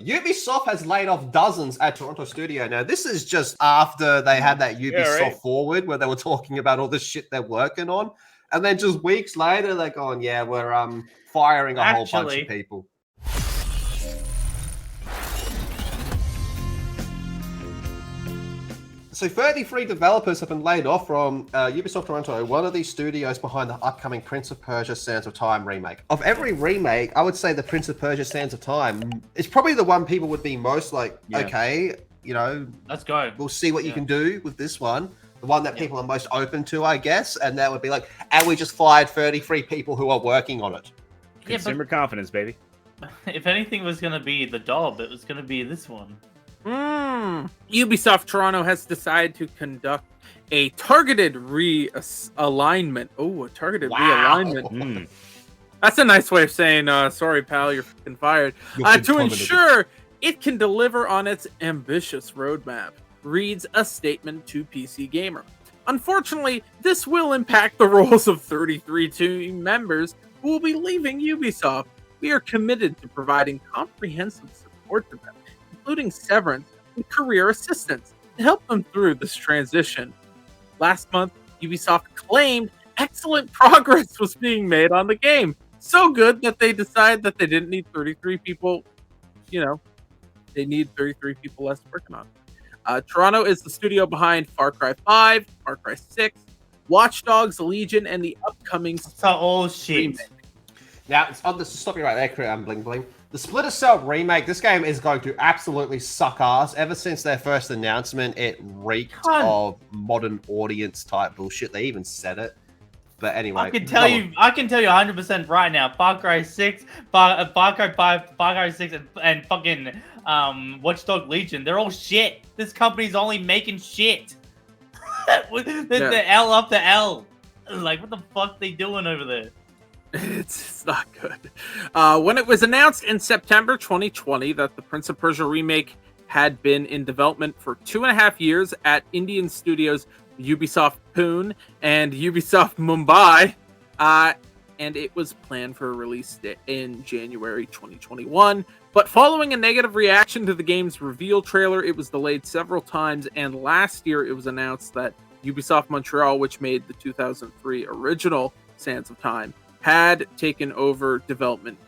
Ubisoft has laid off dozens at Toronto studio. Now, this is just after they had that Ubisoft Forward where they were talking about all the shit they're working on. And then just weeks later, they're going, yeah, we're firing a whole bunch of people. So 33 developers have been laid off from Ubisoft Toronto, one of these studios behind the upcoming Prince of Persia Sands of Time remake. Of every remake, I would say the Prince of Persia Sands of Time is probably the one people would be most like, okay, you know, let's go. We'll see what you can do with this one. The one that people are most open to, I guess. And that would be like, and we just fired 33 people who are working on it. Consumer confidence, baby. If anything was going to be the job, it was going to be this one. Ubisoft Toronto has decided to conduct a targeted realignment. Oh, a targeted realignment. That's a nice way of saying, sorry, pal, you're fucking fired. To ensure it can deliver on its ambitious roadmap, reads a statement to PC Gamer. Unfortunately, this will impact the roles of 33 team members who will be leaving Ubisoft. We are committed to providing comprehensive support to them, including severance and career assistance, to help them through this transition. Last month, Ubisoft claimed excellent progress was being made on the game. So good that they decided that they didn't need 33 people, you know, they need 33 people less working on it. Toronto is the studio behind Far Cry 5, Far Cry 6, Watch Dogs, Legion, and the upcoming... That's all shit. Remake. Now, stop you right there, Bling Bling. The Splinter Cell remake, this game is going to absolutely suck ass. Ever since their first announcement, it reeked of modern audience type bullshit. They even said it. But anyway, I can tell you 100% right now. Far Cry 6, Far Cry 5, Far Cry 6, and fucking Watch Dogs Legion. They're all shit. This company's only making shit. The L up the L. Like, what the fuck they doing over there? It's not good. When it was announced in September 2020 that the Prince of Persia remake had been in development for 2.5 years at Indian studios Ubisoft Pune and Ubisoft Mumbai, and it was planned for a release in January 2021. But following a negative reaction to the game's reveal trailer, it was delayed several times, and last year it was announced that Ubisoft Montreal, which made the 2003 original Sands of Time, had taken over development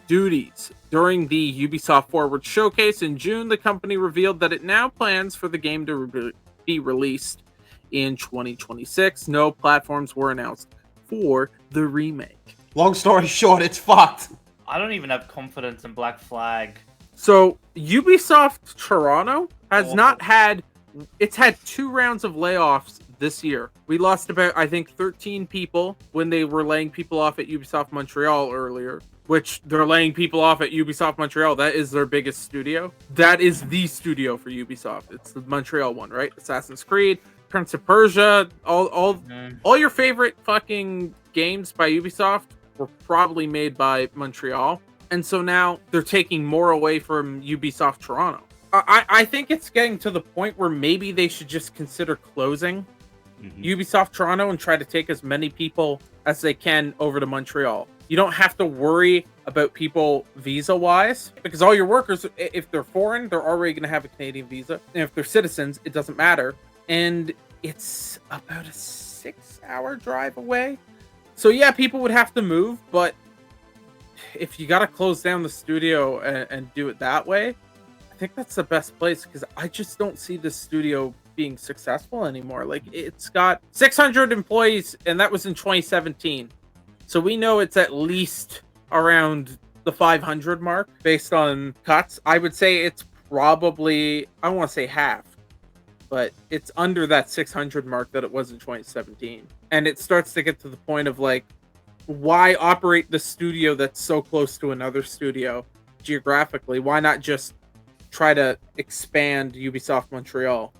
duties. During the Ubisoft Forward showcase in June, the company revealed that it now plans for the game to be released in 2026. No platforms were announced for the remake. Long story short, it's fucked. I don't even have confidence in Black Flag. So Ubisoft Toronto has it's had 2 rounds of layoffs this year. We lost about, I think, 13 people when they were laying people off at Ubisoft Montreal earlier, which they're laying people off at Ubisoft Montreal. That is their biggest studio. That is the studio for Ubisoft. It's the Montreal one, right? Assassin's Creed, Prince of Persia, all your favorite fucking games by Ubisoft were probably made by Montreal. And so now they're taking more away from Ubisoft Toronto. I think it's getting to the point where maybe they should just consider closing Ubisoft Toronto and try to take as many people as they can over to Montreal. You don't have to worry about people visa-wise, because all your workers, if they're foreign, they're already going to have a Canadian visa. And if they're citizens, it doesn't matter. And it's about a 6-hour drive away. So yeah, people would have to move, but if you got to close down the studio and do it that way, I think that's the best place, because I just don't see this studio being successful anymore. Like, it's got 600 employees, and that was in 2017. So we know it's at least around the 500 mark based on cuts. I would say it's probably, I don't want to say half, but it's under that 600 mark that it was in 2017. And it starts to get to the point of like, why operate the studio that's so close to another studio geographically? Why not just try to expand Ubisoft Montreal